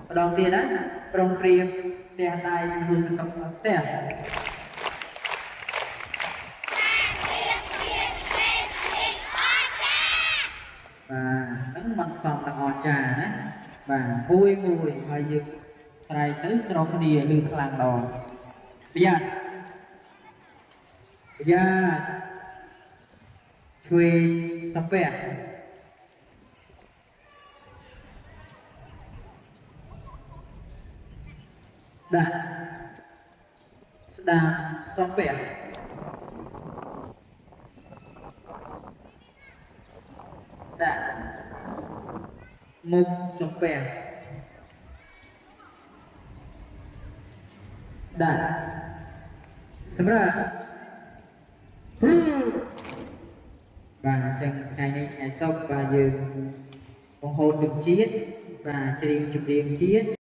đầu tiên á trong priệp tè đai vừa sự cập tè và nắng mặt sòng là ngọt trà đó và vui vuiហើយយើងស្រែកទៅស្រោមគ្នាលឺខ្លាំងដងប្រយ័ត្នជួយសំពះដាក់ស្ដាប់សំពះដាក់មុខសំពះដាក់សម្រាប់បាទអញ្ចឹងថ្ងៃនេះថ្ងៃសុក្របាទយើងបង្ហូតទឹកជាតិបាទច្រៀងចម្រៀងជាតិ